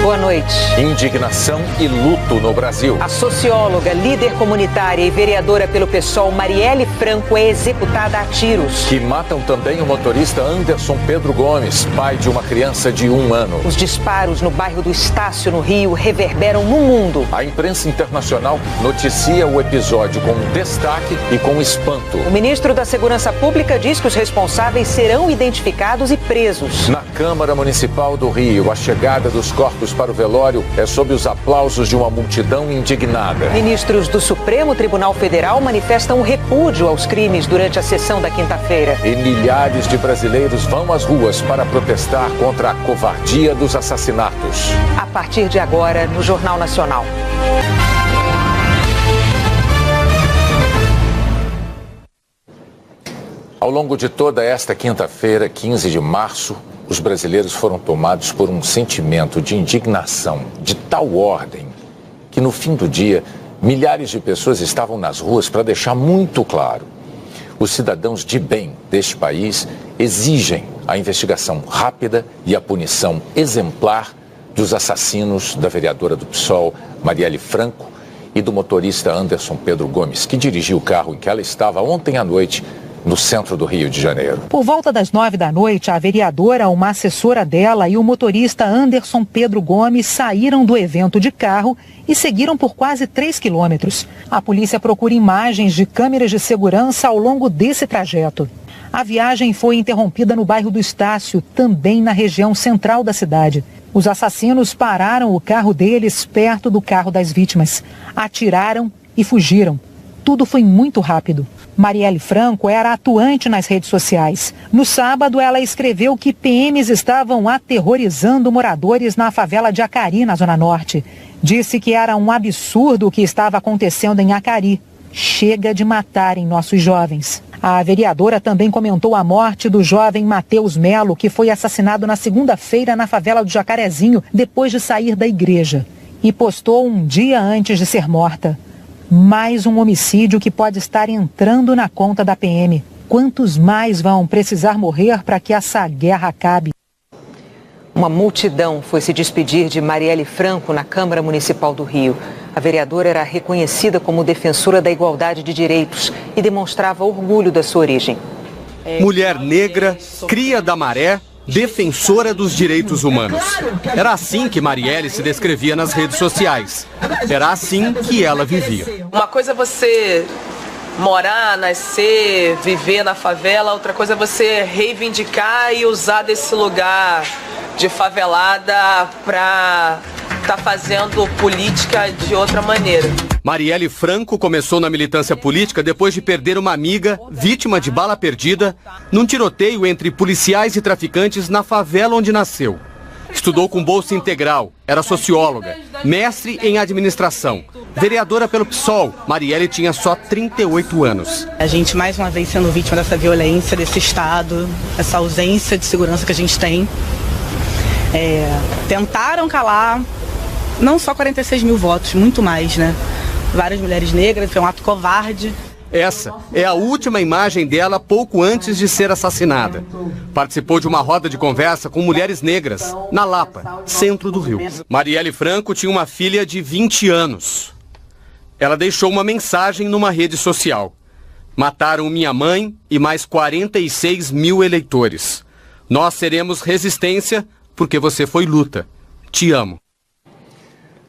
Boa noite. Indignação e luto no Brasil. A socióloga, líder comunitária e vereadora pelo PSOL, Marielle Franco, é executada a tiros. Que matam também o motorista Anderson Pedro Gomes, pai de uma criança de 1 ano. Os disparos no bairro do Estácio, no Rio, reverberam no mundo. A imprensa internacional noticia o episódio com destaque e com espanto. O ministro da Segurança Pública diz que os responsáveis serão identificados e presos. Na Câmara Municipal do Rio, a chegada dos corpos para o velório é sob os aplausos de uma multidão indignada. Ministros do Supremo Tribunal Federal manifestam repúdio aos crimes durante a sessão da quinta-feira. E milhares de brasileiros vão às ruas para protestar contra a covardia dos assassinatos. A partir de agora, no Jornal Nacional. Ao longo de toda esta quinta-feira, 15 de março, os brasileiros foram tomados por um sentimento de indignação de tal ordem que, no fim do dia, milhares de pessoas estavam nas ruas para deixar muito claro: os cidadãos de bem deste país exigem a investigação rápida e a punição exemplar dos assassinos da vereadora do PSOL, Marielle Franco, e do motorista Anderson Pedro Gomes, que dirigiu o carro em que ela estava ontem à noite, no centro do Rio de Janeiro. Por volta das 9 da noite, a vereadora, uma assessora dela e o motorista Anderson Pedro Gomes saíram do evento de carro e seguiram por quase 3 quilômetros. A polícia procura imagens de câmeras de segurança ao longo desse trajeto. A viagem foi interrompida no bairro do Estácio, também na região central da cidade. Os assassinos pararam o carro deles perto do carro das vítimas, atiraram e fugiram. Tudo foi muito rápido. Marielle Franco era atuante nas redes sociais. No sábado, ela escreveu que PMs estavam aterrorizando moradores na favela de Acari, na Zona Norte. Disse que era um absurdo o que estava acontecendo em Acari. Chega de matarem nossos jovens. A vereadora também comentou a morte do jovem Matheus Melo, que foi assassinado na segunda-feira na favela do Jacarezinho, depois de sair da igreja. E postou um dia antes de ser morta: mais um homicídio que pode estar entrando na conta da PM. Quantos mais vão precisar morrer para que essa guerra acabe? Uma multidão foi se despedir de Marielle Franco na Câmara Municipal do Rio. A vereadora era reconhecida como defensora da igualdade de direitos e demonstrava orgulho da sua origem. Mulher negra, cria da maré, defensora dos direitos humanos. Era assim que Marielle se descrevia nas redes sociais. Era assim que ela vivia. Uma coisa é você morar, nascer, viver na favela, outra coisa é você reivindicar e usar desse lugar de favelada para estar fazendo política de outra maneira. Marielle Franco começou na militância política depois de perder uma amiga, vítima de bala perdida, num tiroteio entre policiais e traficantes na favela onde nasceu. Estudou com bolsa integral, era socióloga, mestre em administração. Vereadora pelo PSOL, Marielle tinha só 38 anos. A gente, mais uma vez, sendo vítima dessa violência, desse Estado, essa ausência de segurança que a gente tem. Tentaram calar não só 46 mil votos, muito mais, né? Várias mulheres negras, foi um ato covarde. Essa é a última imagem dela pouco antes de ser assassinada. Participou de uma roda de conversa com mulheres negras, na Lapa, centro do Rio. Marielle Franco tinha uma filha de 20 anos. Ela deixou uma mensagem numa rede social: mataram minha mãe e mais 46 mil eleitores. Nós seremos resistência porque você foi luta. Te amo.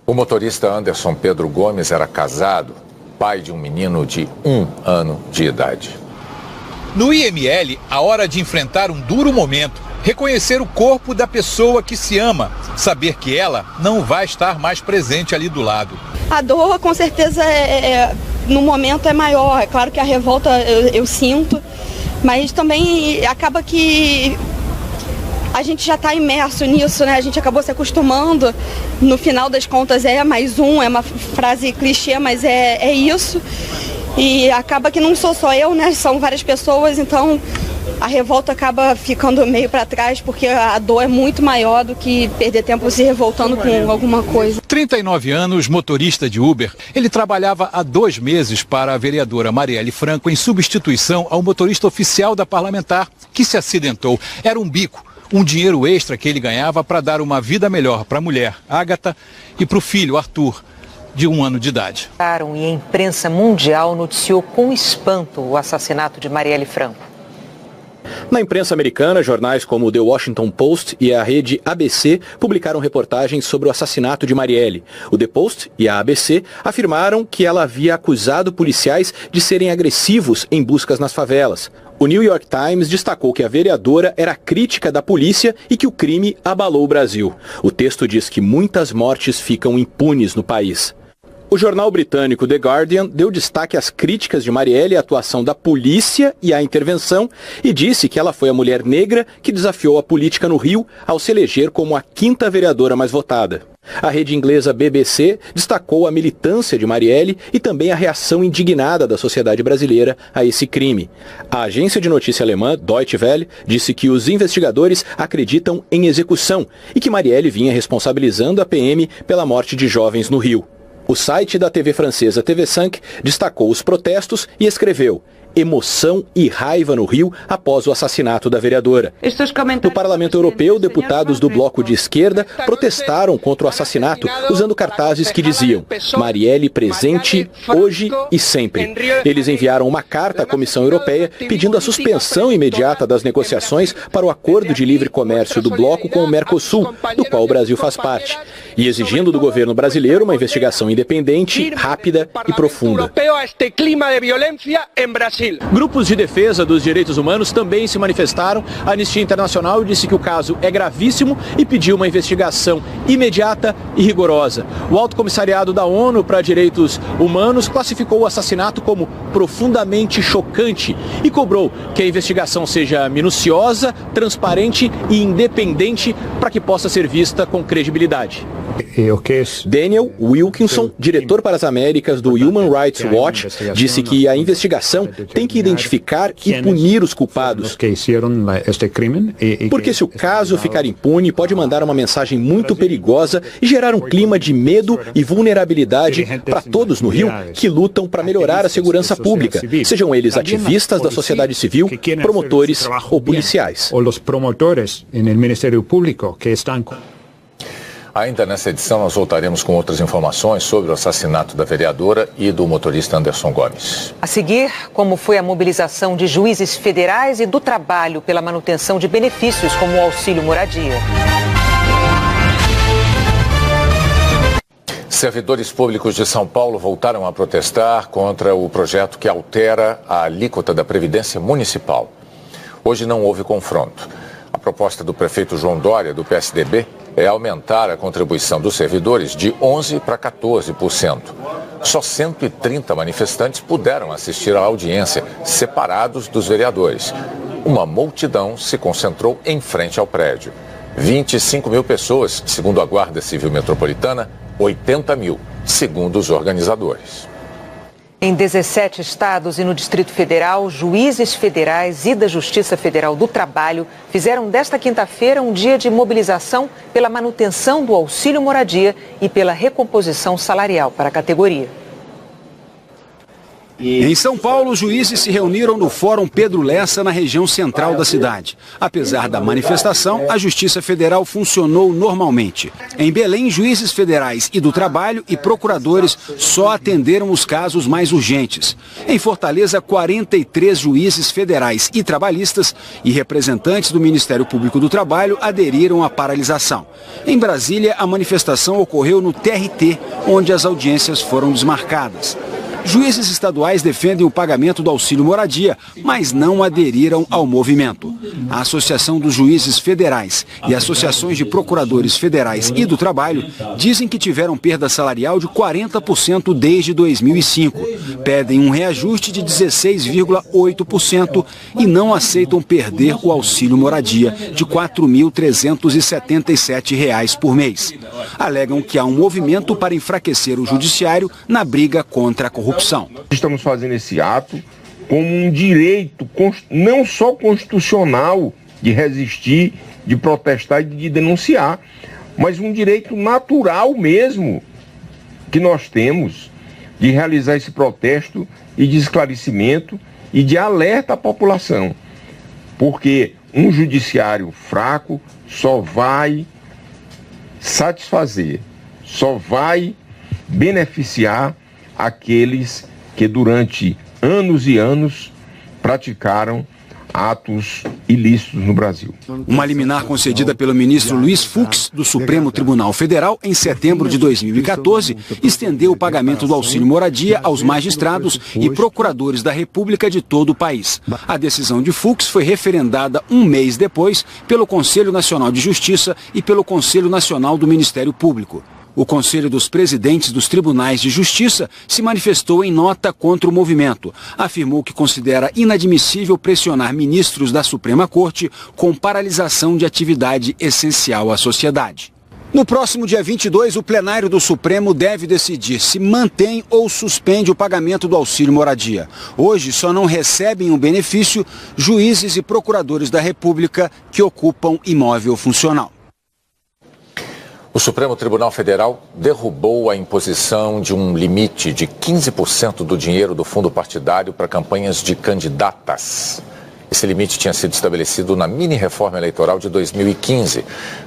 O motorista Anderson Pedro Gomes era casado, pai de um menino de 1 ano de idade. No IML, a hora de enfrentar um duro momento, reconhecer o corpo da pessoa que se ama, saber que ela não vai estar mais presente ali do lado. A dor, com certeza, no momento é maior. É claro que a revolta eu sinto, mas também acaba que a gente já está imerso nisso, né? A gente acabou se acostumando. No final das contas é mais um, é uma frase clichê, mas é isso. E acaba que não sou só eu, né? São várias pessoas, então a revolta acaba ficando meio para trás, porque a dor é muito maior do que perder tempo se revoltando com alguma coisa. 39 anos, motorista de Uber. Ele trabalhava há 2 meses para a vereadora Marielle Franco em substituição ao motorista oficial da parlamentar, que se acidentou. Era um bico. um dinheiro extra que ele ganhava para dar uma vida melhor para a mulher, Ágata, e para o filho, Arthur, de 1 ano de idade. E a imprensa mundial noticiou com espanto o assassinato de Marielle Franco. Na imprensa americana, jornais como o The Washington Post e a rede ABC publicaram reportagens sobre o assassinato de Marielle. O The Post e a ABC afirmaram que ela havia acusado policiais de serem agressivos em buscas nas favelas. O New York Times destacou que a vereadora era crítica da polícia e que o crime abalou o Brasil. O texto diz que muitas mortes ficam impunes no país. O jornal britânico The Guardian deu destaque às críticas de Marielle à atuação da polícia e à intervenção e disse que ela foi a mulher negra que desafiou a política no Rio ao se eleger como a 5ª vereadora mais votada. A rede inglesa BBC destacou a militância de Marielle e também a reação indignada da sociedade brasileira a esse crime. A agência de notícia alemã Deutsche Welle disse que os investigadores acreditam em execução e que Marielle vinha responsabilizando a PM pela morte de jovens no Rio. O site da TV francesa TV5 destacou os protestos e escreveu: emoção e raiva no Rio após o assassinato da vereadora. No Parlamento Europeu, deputados do bloco de esquerda protestaram contra o assassinato, usando cartazes que diziam Marielle presente, hoje e sempre. Eles enviaram uma carta à Comissão Europeia pedindo a suspensão imediata das negociações para o acordo de livre comércio do bloco com o Mercosul, do qual o Brasil faz parte, e exigindo do governo brasileiro uma investigação independente, rápida e profunda. Grupos de defesa dos direitos humanos também se manifestaram. A Anistia Internacional disse que o caso é gravíssimo e pediu uma investigação imediata e rigorosa. O Alto Comissariado da ONU para Direitos Humanos classificou o assassinato como profundamente chocante e cobrou que a investigação seja minuciosa, transparente e independente para que possa ser vista com credibilidade. Daniel Wilkinson, diretor para as Américas do Human Rights Watch, disse que a investigação tem que identificar e punir os culpados. Porque se o caso ficar impune, pode mandar uma mensagem muito perigosa e gerar um clima de medo e vulnerabilidade para todos no Rio que lutam para melhorar a segurança pública, sejam eles ativistas da sociedade civil, promotores ou policiais. Ainda nessa edição, nós voltaremos com outras informações sobre o assassinato da vereadora e do motorista Anderson Gomes. A seguir, como foi a mobilização de juízes federais e do trabalho pela manutenção de benefícios como o auxílio moradia. Servidores públicos de São Paulo voltaram a protestar contra o projeto que altera a alíquota da Previdência Municipal. Hoje não houve confronto. A proposta do prefeito João Dória, do PSDB, é aumentar a contribuição dos servidores de 11% para 14%. Só 130 manifestantes puderam assistir à audiência, separados dos vereadores. Uma multidão se concentrou em frente ao prédio. 25 mil pessoas, segundo a Guarda Civil Metropolitana, 80 mil, segundo os organizadores. Em 17 estados e no Distrito Federal, juízes federais e da Justiça Federal do Trabalho fizeram desta quinta-feira um dia de mobilização pela manutenção do auxílio moradia e pela recomposição salarial para a categoria. Em São Paulo, os juízes se reuniram no Fórum Pedro Lessa, na região central da cidade. Apesar da manifestação, a Justiça Federal funcionou normalmente. Em Belém, juízes federais e do trabalho e procuradores só atenderam os casos mais urgentes. Em Fortaleza, 43 juízes federais e trabalhistas e representantes do Ministério Público do Trabalho aderiram à paralisação. Em Brasília, a manifestação ocorreu no TRT, onde as audiências foram desmarcadas. Juízes estaduais defendem o pagamento do auxílio moradia, mas não aderiram ao movimento. A Associação dos Juízes Federais e associações de procuradores federais e do trabalho dizem que tiveram perda salarial de 40% desde 2005. Pedem um reajuste de 16,8% e não aceitam perder o auxílio moradia de R$ 4.377 por mês. Alegam que há um movimento para enfraquecer o judiciário na briga contra a corrupção. Estamos fazendo esse ato como um direito não só constitucional de resistir, de protestar e de denunciar, mas um direito natural mesmo que nós temos de realizar esse protesto e de esclarecimento e de alerta à população. Porque um judiciário fraco só vai satisfazer, só vai beneficiar aqueles que durante anos e anos praticaram atos ilícitos no Brasil. Uma liminar concedida pelo ministro Luiz Fux, do Supremo Tribunal Federal, em setembro de 2014, estendeu o pagamento do auxílio moradia aos magistrados e procuradores da República de todo o país. A decisão de Fux foi referendada um mês depois pelo Conselho Nacional de Justiça e pelo Conselho Nacional do Ministério Público. O Conselho dos Presidentes dos Tribunais de Justiça se manifestou em nota contra o movimento. Afirmou que considera inadmissível pressionar ministros da Suprema Corte com paralisação de atividade essencial à sociedade. No próximo dia 22, o plenário do Supremo deve decidir se mantém ou suspende o pagamento do auxílio moradia. Hoje só não recebem o benefício juízes e procuradores da República que ocupam imóvel funcional. O Supremo Tribunal Federal derrubou a imposição de um limite de 15% do dinheiro do fundo partidário para campanhas de candidatas. Esse limite tinha sido estabelecido na mini-reforma eleitoral de 2015.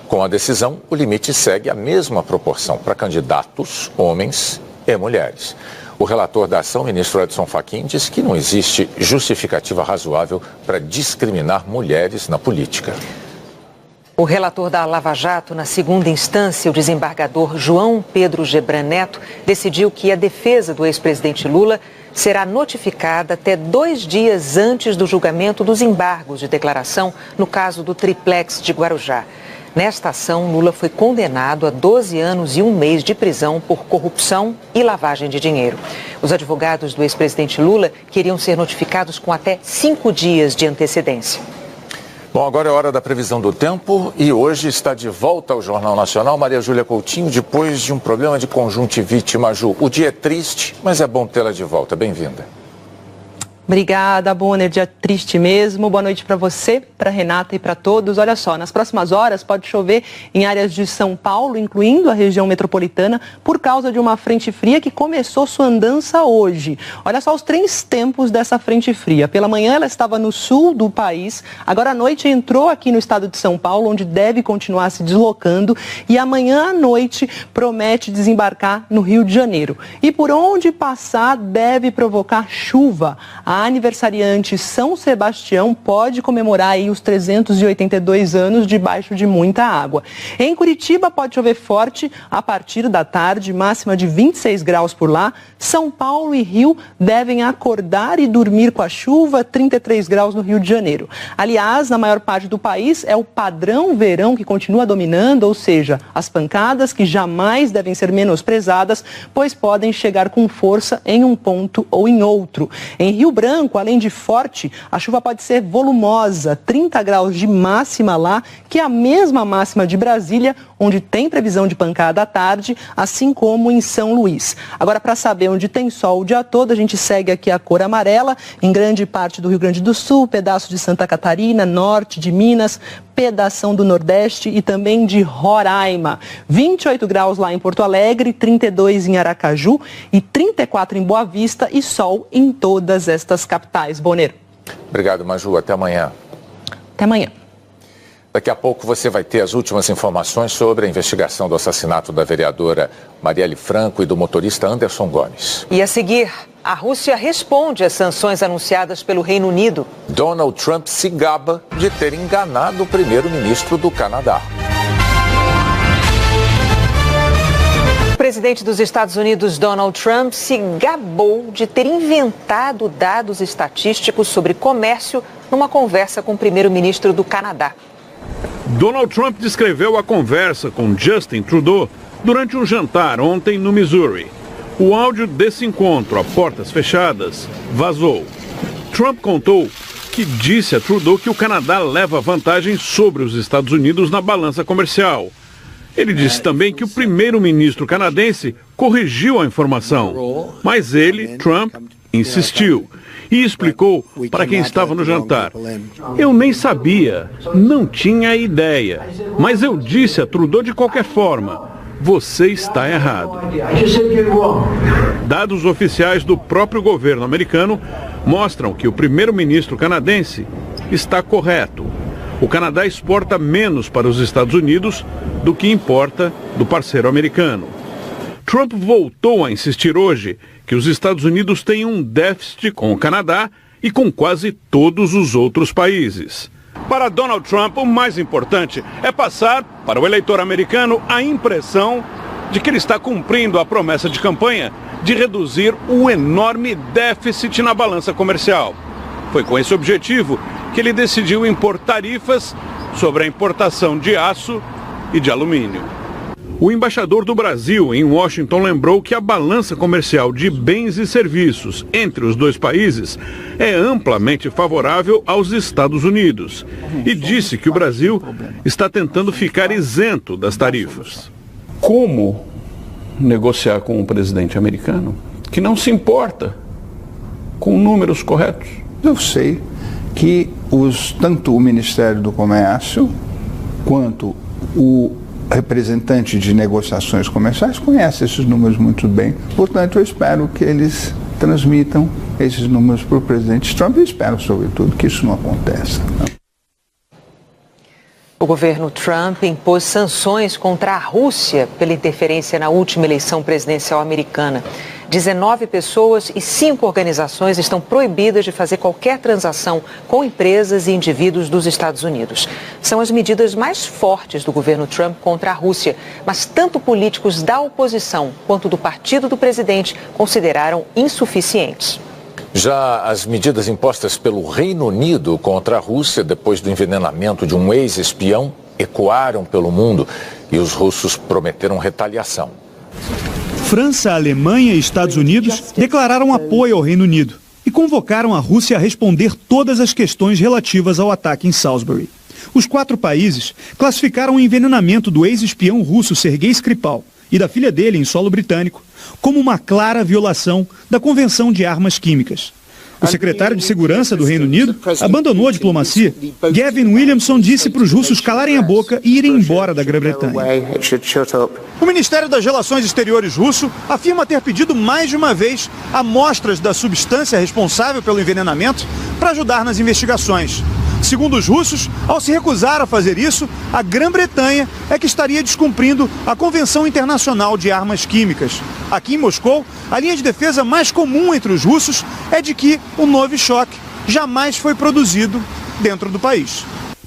Com a decisão, o limite segue a mesma proporção para candidatos, homens e mulheres. O relator da ação, ministro Edson Fachin, disse que não existe justificativa razoável para discriminar mulheres na política. O relator da Lava Jato, na segunda instância, o desembargador João Pedro Gebran Neto, decidiu que a defesa do ex-presidente Lula será notificada até 2 dias antes do julgamento dos embargos de declaração no caso do triplex de Guarujá. Nesta ação, Lula foi condenado a 12 anos e 1 mês de prisão por corrupção e lavagem de dinheiro. Os advogados do ex-presidente Lula queriam ser notificados com até 5 dias de antecedência. Bom, agora é hora da previsão do tempo e hoje está de volta ao Jornal Nacional Maria Júlia Coutinho, depois de um problema de conjuntivite. Maju, o dia é triste, mas é bom tê-la de volta. Bem-vinda. Obrigada, Bonner. Dia triste mesmo. Boa noite para você, para Renata e para todos. Olha só, nas próximas horas pode chover em áreas de São Paulo, incluindo a região metropolitana, por causa de uma frente fria que começou sua andança hoje. Olha só os 3 tempos dessa frente fria. Pela manhã ela estava no sul do país, agora à noite entrou aqui no estado de São Paulo, onde deve continuar se deslocando, e amanhã à noite promete desembarcar no Rio de Janeiro. E por onde passar deve provocar chuva. A aniversariante São Sebastião pode comemorar aí os 382 anos debaixo de muita água. Em Curitiba pode chover forte a partir da tarde, máxima de 26 graus por lá. São Paulo e Rio devem acordar e dormir com a chuva, 33 graus no Rio de Janeiro. Aliás, na maior parte do país é o padrão verão que continua dominando, ou seja, as pancadas que jamais devem ser menosprezadas, pois podem chegar com força em um ponto ou em outro. Em Rio Branco, além de forte, a chuva pode ser volumosa, 30 graus de máxima lá, que é a mesma máxima de Brasília, onde tem previsão de pancada à tarde, assim como em São Luís. Agora, para saber onde tem sol o dia todo, a gente segue aqui a cor amarela, em grande parte do Rio Grande do Sul, pedaço de Santa Catarina, norte de Minas, pedação do Nordeste e também de Roraima. 28 graus lá em Porto Alegre, 32 em Aracaju e 34 em Boa Vista e sol em todas estas capitais. Bonner. Obrigado, Maju. Até amanhã. Até amanhã. Daqui a pouco você vai ter as últimas informações sobre a investigação do assassinato da vereadora Marielle Franco e do motorista Anderson Gomes. E a seguir, a Rússia responde às sanções anunciadas pelo Reino Unido. Donald Trump se gaba de ter enganado o primeiro-ministro do Canadá. O presidente dos Estados Unidos, Donald Trump, se gabou de ter inventado dados estatísticos sobre comércio numa conversa com o primeiro-ministro do Canadá. Donald Trump descreveu a conversa com Justin Trudeau durante um jantar ontem no Missouri. O áudio desse encontro, a portas fechadas, vazou. Trump contou que disse a Trudeau que o Canadá leva vantagem sobre os Estados Unidos na balança comercial. Ele disse também que o primeiro-ministro canadense corrigiu a informação, mas ele, Trump, insistiu e explicou para quem estava no jantar: eu nem sabia, não tinha ideia, mas eu disse a Trudeau de qualquer forma, você está errado. Dados oficiais do próprio governo americano mostram que o primeiro-ministro canadense está correto. O Canadá exporta menos para os Estados Unidos do que importa do parceiro americano. Trump voltou a insistir hoje que os Estados Unidos têm um déficit com o Canadá e com quase todos os outros países. Para Donald Trump, o mais importante é passar para o eleitor americano a impressão de que ele está cumprindo a promessa de campanha de reduzir o enorme déficit na balança comercial. Foi com esse objetivo que ele decidiu impor tarifas sobre a importação de aço e de alumínio. O embaixador do Brasil em Washington lembrou que a balança comercial de bens e serviços entre os dois países é amplamente favorável aos Estados Unidos e disse que o Brasil está tentando ficar isento das tarifas. Como negociar com um presidente americano que não se importa com números corretos? Eu sei que tanto o Ministério do Comércio quanto o representante de negociações comerciais conhecem esses números muito bem. Portanto, eu espero que eles transmitam esses números para o presidente Trump e espero, sobretudo, que isso não aconteça. O governo Trump impôs sanções contra a Rússia pela interferência na última eleição presidencial americana. 19 pessoas e 5 organizações estão proibidas de fazer qualquer transação com empresas e indivíduos dos Estados Unidos. São as medidas mais fortes do governo Trump contra a Rússia, mas tanto políticos da oposição quanto do partido do presidente consideraram insuficientes. Já as medidas impostas pelo Reino Unido contra a Rússia depois do envenenamento de um ex-espião ecoaram pelo mundo e os russos prometeram retaliação. França, Alemanha e Estados Unidos declararam apoio ao Reino Unido e convocaram a Rússia a responder todas as questões relativas ao ataque em Salisbury. Os 4 países classificaram o envenenamento do ex-espião russo Sergei Skripal e da filha dele em solo britânico como uma clara violação da Convenção de Armas Químicas. O secretário de Segurança do Reino Unido abandonou a diplomacia. Gavin Williamson disse para os russos calarem a boca e irem embora da Grã-Bretanha. O Ministério das Relações Exteriores russo afirma ter pedido mais de uma vez amostras da substância responsável pelo envenenamento para ajudar nas investigações. Segundo os russos, ao se recusar a fazer isso, a Grã-Bretanha é que estaria descumprindo a Convenção Internacional de Armas Químicas. Aqui em Moscou, a linha de defesa mais comum entre os russos é de que o Novichok jamais foi produzido dentro do país.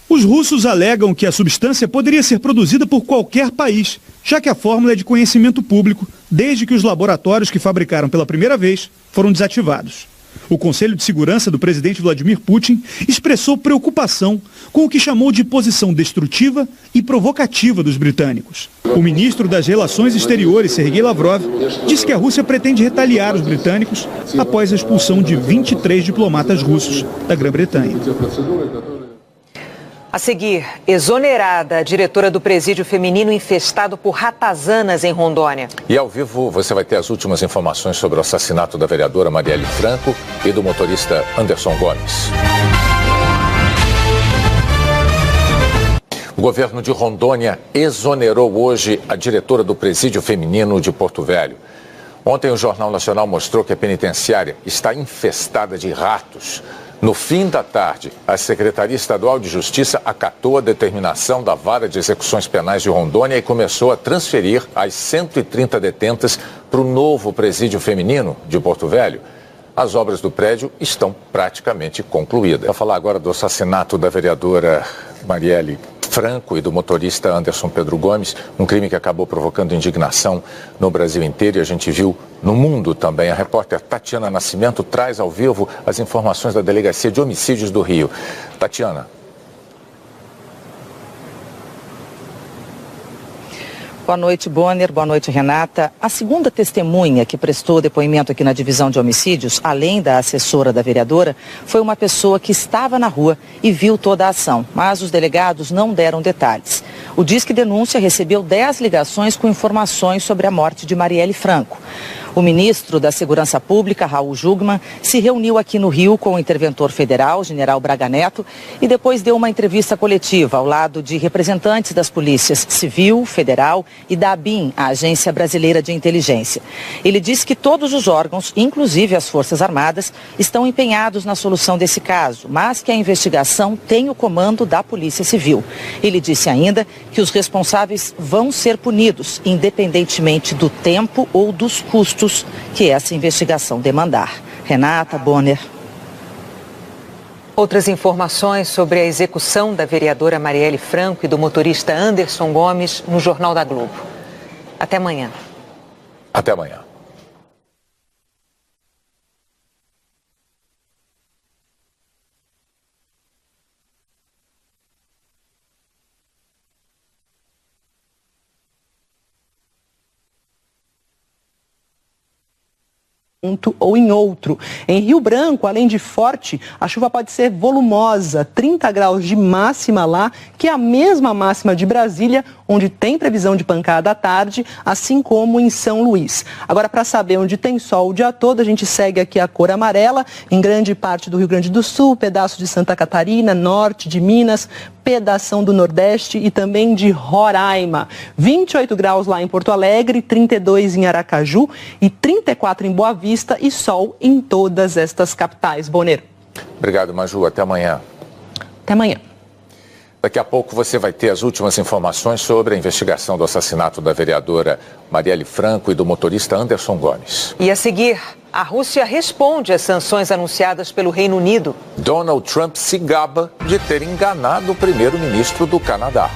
Os russos alegam que a substância poderia ser produzida por qualquer país, já que a fórmula é de conhecimento público desde que os laboratórios que fabricaram pela primeira vez foram desativados. O Conselho de Segurança do presidente Vladimir Putin expressou preocupação com o que chamou de posição destrutiva e provocativa dos britânicos. O ministro das Relações Exteriores, Sergei Lavrov, disse que a Rússia pretende retaliar os britânicos após a expulsão de 23 diplomatas russos da Grã-Bretanha. A seguir, exonerada a diretora do presídio feminino infestado por ratazanas em Rondônia. E ao vivo você vai ter as últimas informações sobre o assassinato da vereadora Marielle Franco e do motorista Anderson Gomes. O governo de Rondônia exonerou hoje a diretora do presídio feminino de Porto Velho. Ontem o Jornal Nacional mostrou que a penitenciária está infestada de ratos. No fim da tarde, a Secretaria Estadual de Justiça acatou a determinação da Vara de Execuções Penais de Rondônia e começou a transferir as 130 detentas para o novo presídio feminino de Porto Velho. As obras do prédio estão praticamente concluídas. Vou falar agora do assassinato da vereadora Marielle Franco e do motorista Anderson Pedro Gomes, um crime que acabou provocando indignação no Brasil inteiro e a gente viu no mundo também. A repórter Tatiana Nascimento traz ao vivo as informações da Delegacia de Homicídios do Rio. Tatiana. Boa noite, Bonner. Boa noite, Renata. A segunda testemunha que prestou depoimento aqui na divisão de homicídios, além da assessora da vereadora, foi uma pessoa que estava na rua e viu toda a ação, mas os delegados não deram detalhes. O Disque Denúncia recebeu 10 ligações com informações sobre a morte de Marielle Franco. O ministro da Segurança Pública, Raul Jungmann, se reuniu aqui no Rio com o interventor federal, general Braga Neto, e depois deu uma entrevista coletiva ao lado de representantes das polícias civil, federal e da ABIN, a Agência Brasileira de Inteligência. Ele disse que todos os órgãos, inclusive as Forças Armadas, estão empenhados na solução desse caso, mas que a investigação tem o comando da Polícia Civil. Ele disse ainda que os responsáveis vão ser punidos, independentemente do tempo ou dos custos que essa investigação demandar. Renata, Bonner. Outras informações sobre a execução da vereadora Marielle Franco e do motorista Anderson Gomes no Jornal da Globo. Até amanhã. Até amanhã. Ou em outro. Em Rio Branco, além de forte, a chuva pode ser volumosa, 30 graus de máxima lá, que é a mesma máxima de Brasília, onde tem previsão de pancada à tarde, assim como em São Luís. Agora, para saber onde tem sol o dia todo, a gente segue aqui a cor amarela, em grande parte do Rio Grande do Sul, pedaços de Santa Catarina, norte de Minas, pedação do Nordeste e também de Roraima. 28 graus lá em Porto Alegre, 32 em Aracaju e 34 em Boa Vista e sol em todas estas capitais. Bonner. Obrigado, Maju. Até amanhã. Até amanhã. Daqui a pouco você vai ter as últimas informações sobre a investigação do assassinato da vereadora Marielle Franco e do motorista Anderson Gomes. E a seguir, a Rússia responde às sanções anunciadas pelo Reino Unido. Donald Trump se gaba de ter enganado o primeiro-ministro do Canadá.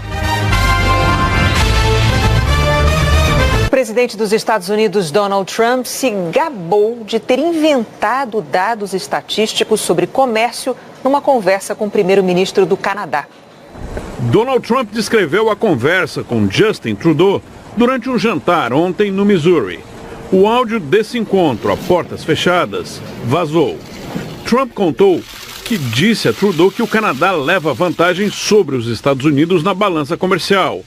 O presidente dos Estados Unidos, Donald Trump, se gabou de ter inventado dados estatísticos sobre comércio numa conversa com o primeiro-ministro do Canadá. Donald Trump descreveu a conversa com Justin Trudeau durante um jantar ontem no Missouri. O áudio desse encontro, a portas fechadas, vazou. Trump contou que disse a Trudeau que o Canadá leva vantagem sobre os Estados Unidos na balança comercial.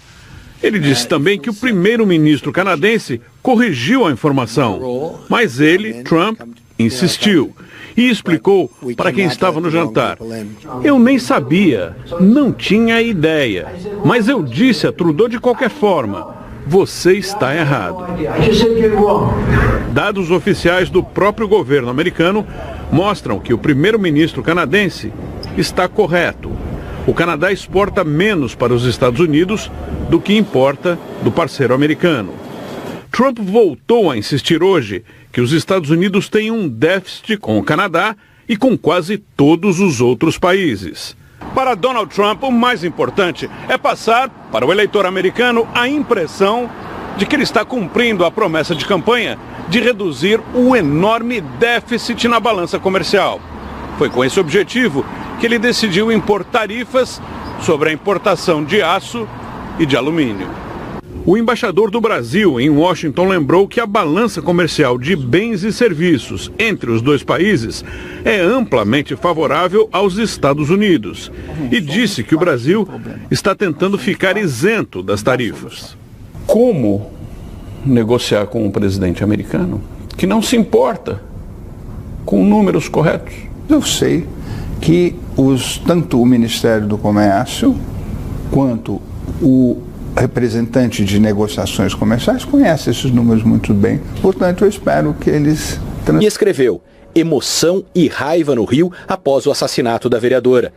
Ele disse também que o primeiro-ministro canadense corrigiu a informação, mas ele, Trump, insistiu e explicou para quem estava no jantar: eu nem sabia, não tinha ideia, mas eu disse a Trudeau de qualquer forma, você está errado. Dados oficiais do próprio governo americano mostram que o primeiro-ministro canadense está correto. O Canadá exporta menos para os Estados Unidos do que importa do parceiro americano. Trump voltou a insistir hoje que os Estados Unidos têm um déficit com o Canadá e com quase todos os outros países. Para Donald Trump, o mais importante é passar para o eleitor americano a impressão de que ele está cumprindo a promessa de campanha de reduzir o enorme déficit na balança comercial. Foi com esse objetivo que ele decidiu impor tarifas sobre a importação de aço e de alumínio. O embaixador do Brasil em Washington lembrou que a balança comercial de bens e serviços entre os dois países é amplamente favorável aos Estados Unidos e disse que o Brasil está tentando ficar isento das tarifas. Como negociar com um presidente americano que não se importa com números corretos? Eu sei que tanto o Ministério do Comércio quanto o representante de negociações comerciais conhecem esses números muito bem. Portanto, eu espero que eles... E escreveu: emoção e raiva no Rio após o assassinato da vereadora.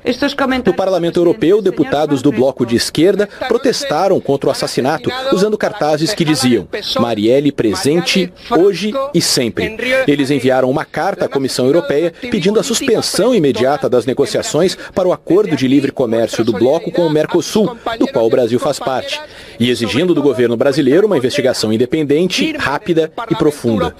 No Parlamento Europeu, deputados do bloco de esquerda protestaram contra o assassinato, usando cartazes que diziam: Marielle presente, hoje e sempre. Eles enviaram uma carta à Comissão Europeia pedindo a suspensão imediata das negociações para o acordo de livre comércio do bloco com o Mercosul, do qual o Brasil faz parte, e exigindo do governo brasileiro uma investigação independente, rápida e profunda.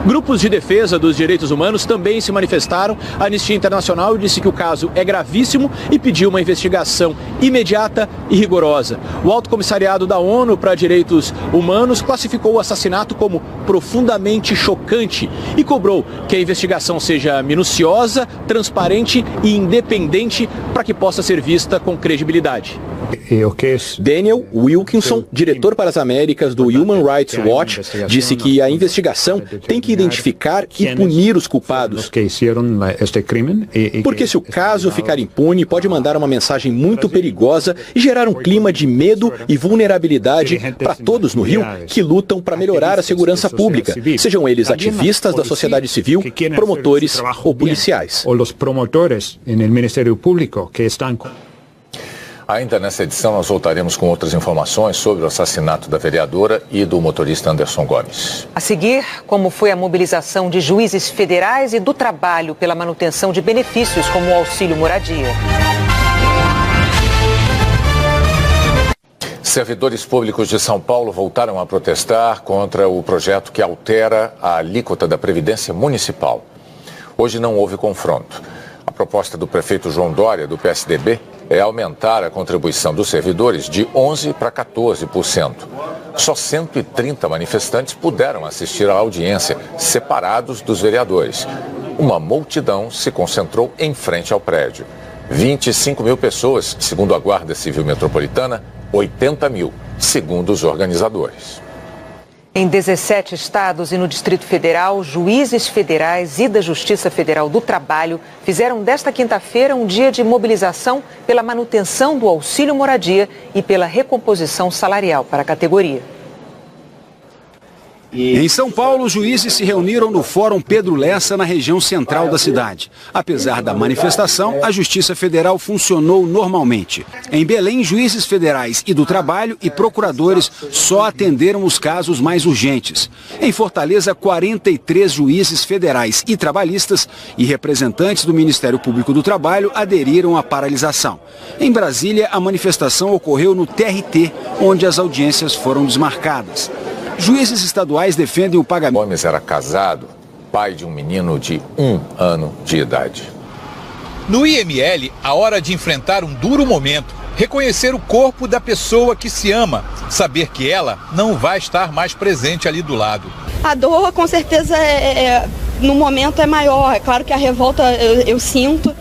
Grupos de defesa dos direitos humanos também se manifestaram. A Anistia Internacional disse que o caso é gravíssimo e pediu uma investigação imediata e rigorosa. O Alto Comissariado da ONU para Direitos Humanos classificou o assassinato como profundamente chocante e cobrou que a investigação seja minuciosa, transparente e independente para que possa ser vista com credibilidade. Daniel Wilkinson, diretor para as Américas do Human Rights Watch, disse que a investigação tem que identificar e punir os culpados. Porque se o caso ficar impune, pode mandar uma mensagem muito perigosa e gerar um clima de medo e vulnerabilidade para todos no Rio que lutam para melhorar a segurança pública, sejam eles ativistas da sociedade civil, promotores ou policiais. Ainda nessa edição, nós voltaremos com outras informações sobre o assassinato da vereadora e do motorista Anderson Gomes. A seguir, como foi a mobilização de juízes federais e do trabalho pela manutenção de benefícios como o auxílio moradia. Servidores públicos de São Paulo voltaram a protestar contra o projeto que altera a alíquota da Previdência Municipal. Hoje não houve confronto. A proposta do prefeito João Dória, do PSDB, é aumentar a contribuição dos servidores de 11% para 14%. Só 130 manifestantes puderam assistir à audiência, separados dos vereadores. Uma multidão se concentrou em frente ao prédio. 25 mil pessoas, segundo a Guarda Civil Metropolitana, 80 mil, segundo os organizadores. Em 17 estados e no Distrito Federal, juízes federais e da Justiça Federal do Trabalho fizeram desta quinta-feira um dia de mobilização pela manutenção do auxílio moradia e pela recomposição salarial para a categoria. Em São Paulo, os juízes se reuniram no Fórum Pedro Lessa, na região central da cidade. Apesar da manifestação, a Justiça Federal funcionou normalmente. Em Belém, juízes federais e do trabalho e procuradores só atenderam os casos mais urgentes. Em Fortaleza, 43 juízes federais e trabalhistas e representantes do Ministério Público do Trabalho aderiram à paralisação. Em Brasília, a manifestação ocorreu no TRT, onde as audiências foram desmarcadas. Juízes estaduais defendem o pagamento. Gomes era casado, pai de um menino de 1 ano de idade. No IML, a hora de enfrentar um duro momento, reconhecer o corpo da pessoa que se ama, saber que ela não vai estar mais presente ali do lado. A dor, com certeza, no momento é maior. É claro que a revolta eu sinto,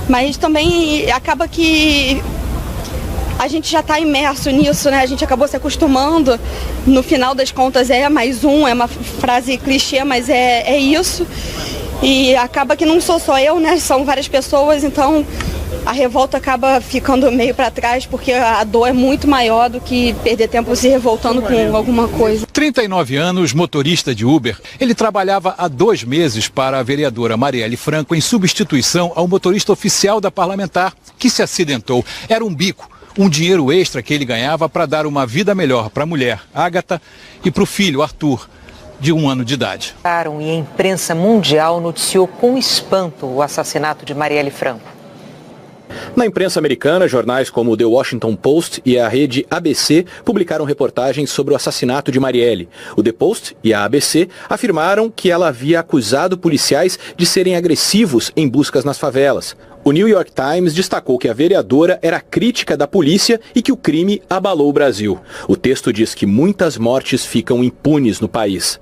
mas também acaba que a gente já está imerso nisso, né? A gente acabou se acostumando. No final das contas é mais um, é uma frase clichê, mas é isso. E acaba que não sou só eu, né? São várias pessoas, então a revolta acaba ficando meio para trás, porque a dor é muito maior do que perder tempo se revoltando com alguma coisa. 39 anos, motorista de Uber. Ele trabalhava há 2 meses para a vereadora Marielle Franco em substituição ao motorista oficial da parlamentar, que se acidentou. Era um bico. Um dinheiro extra que ele ganhava para dar uma vida melhor para a mulher, Ágata, e para o filho, Arthur, de 1 ano de idade. E a imprensa mundial noticiou com espanto o assassinato de Marielle Franco. Na imprensa americana, jornais como o The Washington Post e a rede ABC publicaram reportagens sobre o assassinato de Marielle. O The Post e a ABC afirmaram que ela havia acusado policiais de serem agressivos em buscas nas favelas. O New York Times destacou que a vereadora era crítica da polícia e que o crime abalou o Brasil. O texto diz que muitas mortes ficam impunes no país.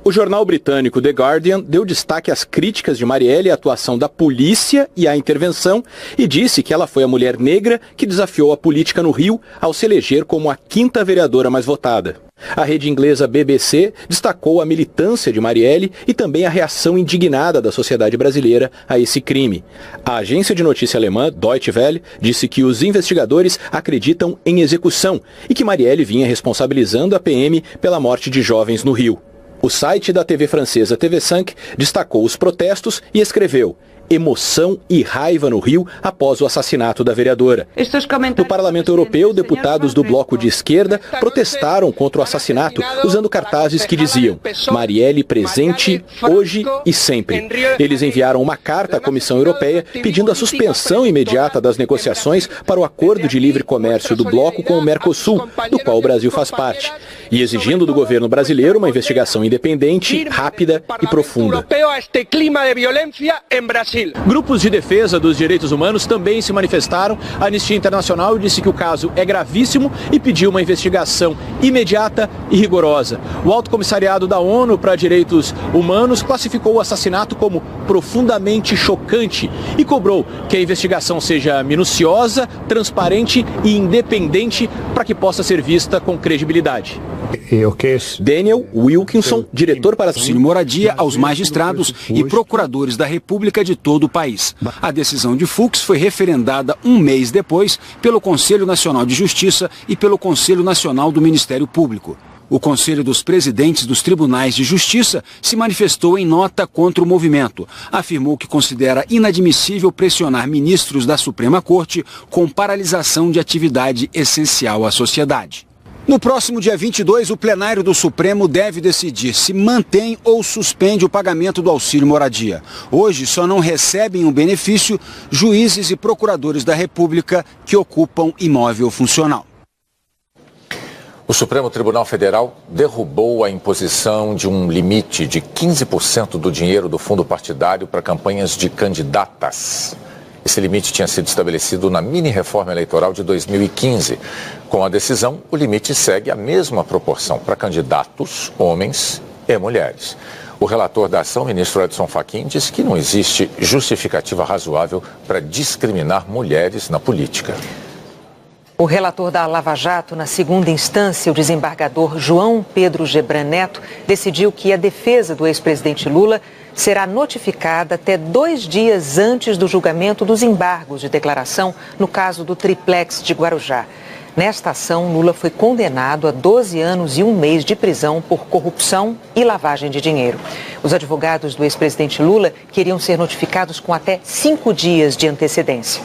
O jornal britânico The Guardian deu destaque às críticas de Marielle à atuação da polícia e à intervenção e disse que ela foi a mulher negra que desafiou a política no Rio ao se eleger como a 5ª vereadora mais votada. A rede inglesa BBC destacou a militância de Marielle e também a reação indignada da sociedade brasileira a esse crime. A agência de notícia alemã Deutsche Welle disse que os investigadores acreditam em execução e que Marielle vinha responsabilizando a PM pela morte de jovens no Rio. O site da TV francesa TV5 destacou os protestos e escreveu: emoção e raiva no Rio após o assassinato da vereadora. No Parlamento Europeu, deputados do bloco de esquerda protestaram contra o assassinato usando cartazes que diziam Marielle presente hoje e sempre. Eles enviaram uma carta à Comissão Europeia pedindo a suspensão imediata das negociações para o acordo de livre comércio do bloco com o Mercosul, do qual o Brasil faz parte, e exigindo do governo brasileiro uma investigação independente, rápida e profunda. Grupos de defesa dos direitos humanos também se manifestaram. A Anistia Internacional disse que o caso é gravíssimo e pediu uma investigação imediata e rigorosa. O Alto Comissariado da ONU para Direitos Humanos classificou o assassinato como profundamente chocante e cobrou que a investigação seja minuciosa, transparente e independente para que possa ser vista com credibilidade. Daniel Wilkinson, diretor para auxílio moradia aos magistrados e procuradores da República de todo o país. A decisão de Fux foi referendada um mês depois pelo Conselho Nacional de Justiça e pelo Conselho Nacional do Ministério Público. O Conselho dos Presidentes dos Tribunais de Justiça se manifestou em nota contra o movimento. Afirmou que considera inadmissível pressionar ministros da Suprema Corte com paralisação de atividade essencial à sociedade. No próximo dia 22, o plenário do Supremo deve decidir se mantém ou suspende o pagamento do auxílio moradia. Hoje só não recebem o benefício juízes e procuradores da República que ocupam imóvel funcional. O Supremo Tribunal Federal derrubou a imposição de um limite de 15% do dinheiro do fundo partidário para campanhas de candidatas. Esse limite tinha sido estabelecido na mini-reforma eleitoral de 2015. Com a decisão, o limite segue a mesma proporção para candidatos, homens e mulheres. O relator da ação, ministro Edson Fachin, disse que não existe justificativa razoável para discriminar mulheres na política. O relator da Lava Jato, na segunda instância, o desembargador João Pedro Gebran Neto, decidiu que a defesa do ex-presidente Lula será notificada até 2 dias antes do julgamento dos embargos de declaração no caso do triplex de Guarujá. Nesta ação, Lula foi condenado a 12 anos e 1 mês de prisão por corrupção e lavagem de dinheiro. Os advogados do ex-presidente Lula queriam ser notificados com até 5 dias de antecedência.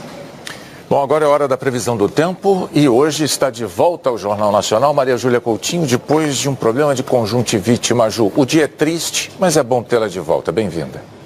Bom, agora é hora da previsão do tempo e hoje está de volta ao Jornal Nacional Maria Júlia Coutinho, depois de um problema de conjuntivite. Maju, o dia é triste, mas é bom tê-la de volta. Bem-vinda.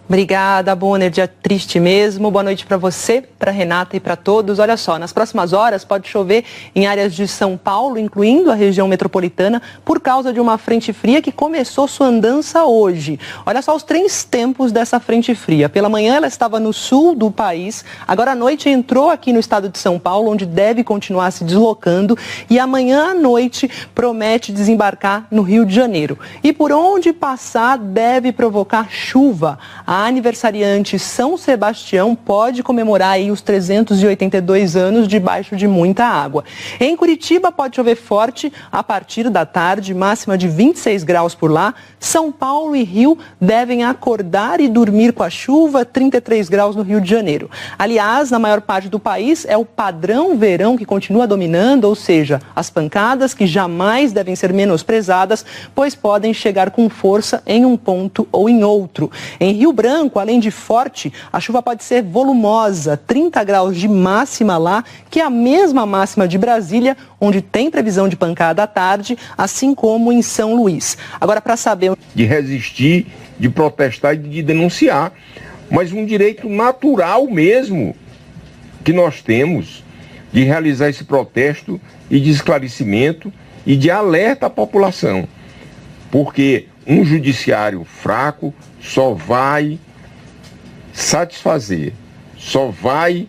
Obrigada, Bonner. Dia triste mesmo. Boa noite para você, para Renata e para todos. Olha só, nas próximas horas pode chover em áreas de São Paulo, incluindo a região metropolitana, por causa de uma frente fria que começou sua andança hoje. Olha só os 3 tempos dessa frente fria. Pela manhã ela estava no sul do país, agora à noite entrou aqui no estado de São Paulo, onde deve continuar se deslocando, e amanhã à noite promete desembarcar no Rio de Janeiro. E por onde passar deve provocar chuva. A aniversariante São Sebastião pode comemorar aí os 382 anos debaixo de muita água. Em Curitiba pode chover forte a partir da tarde, máxima de 26 graus por lá. São Paulo e Rio devem acordar e dormir com a chuva, 33 graus no Rio de Janeiro. Aliás, na maior parte do país é o padrão verão que continua dominando, ou seja, as pancadas que jamais devem ser menosprezadas, pois podem chegar com força em um ponto ou em outro. Em Rio Branco, além de forte, a chuva pode ser volumosa, 30 graus de máxima lá, que é a mesma máxima de Brasília, onde tem previsão de pancada à tarde, assim como em São Luís. Agora, para saber... De resistir, de protestar e de denunciar, mas um direito natural mesmo que nós temos de realizar esse protesto e de esclarecimento e de alerta à população, porque um judiciário fraco só vai satisfazer, só vai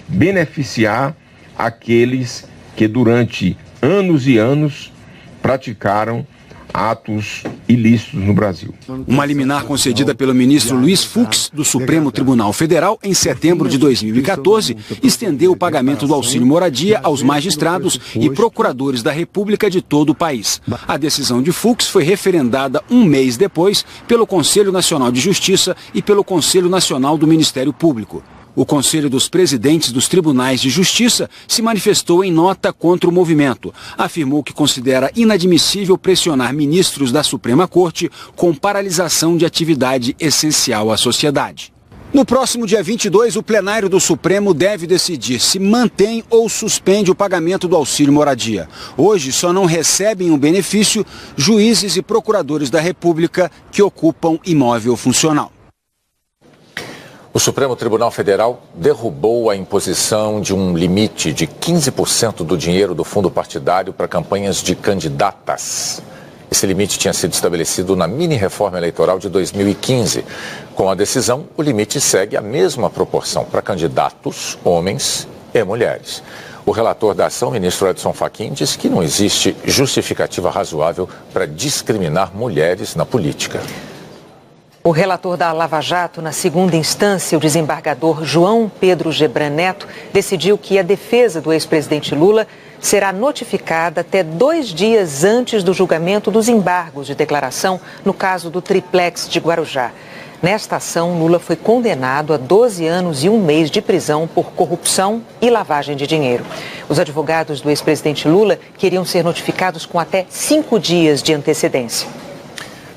beneficiar aqueles que durante anos e anos praticaram atos ilícitos no Brasil. Uma liminar concedida pelo ministro Luiz Fux, do Supremo Tribunal Federal, em setembro de 2014, estendeu o pagamento do auxílio moradia aos magistrados e procuradores da República de todo o país. A decisão de Fux foi referendada um mês depois pelo Conselho Nacional de Justiça e pelo Conselho Nacional do Ministério Público. O Conselho dos Presidentes dos Tribunais de Justiça se manifestou em nota contra o movimento. Afirmou que considera inadmissível pressionar ministros da Suprema Corte com paralisação de atividade essencial à sociedade. No próximo dia 22, o plenário do Supremo deve decidir se mantém ou suspende o pagamento do auxílio moradia. Hoje só não recebem o benefício juízes e procuradores da República que ocupam imóvel funcional. O Supremo Tribunal Federal derrubou a imposição de um limite de 15% do dinheiro do fundo partidário para campanhas de candidatas. Esse limite tinha sido estabelecido na mini-reforma eleitoral de 2015. Com a decisão, o limite segue a mesma proporção para candidatos, homens e mulheres. O relator da ação, ministro Edson Fachin, disse que não existe justificativa razoável para discriminar mulheres na política. O relator da Lava Jato, na segunda instância, o desembargador João Pedro Gebran Neto, decidiu que a defesa do ex-presidente Lula será notificada até 2 dias antes do julgamento dos embargos de declaração no caso do triplex de Guarujá. Nesta ação, Lula foi condenado a 12 anos e 1 mês de prisão por corrupção e lavagem de dinheiro. Os advogados do ex-presidente Lula queriam ser notificados com até 5 dias de antecedência.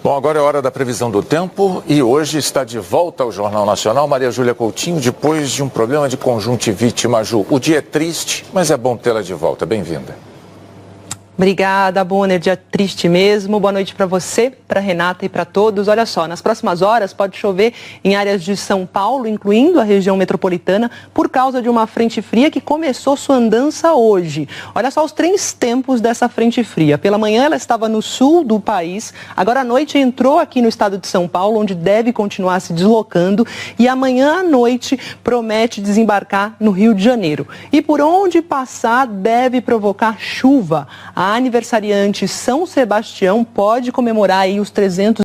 Bom, agora é hora da previsão do tempo e hoje está de volta ao Jornal Nacional Maria Júlia Coutinho, depois de um problema de conjuntivite. Maju, o dia é triste, mas é bom tê-la de volta. Bem-vinda. Obrigada, Bonner. Dia triste mesmo. Boa noite para você, para Renata e para todos. Olha só, nas próximas horas pode chover em áreas de São Paulo, incluindo a região metropolitana, por causa de uma frente fria que começou sua andança hoje. Olha só os 3 tempos dessa frente fria. Pela manhã ela estava no sul do país, agora à noite entrou aqui no estado de São Paulo, onde deve continuar se deslocando, e amanhã à noite promete desembarcar no Rio de Janeiro. E por onde passar deve provocar chuva. A aniversariante São Sebastião pode comemorar aí os 300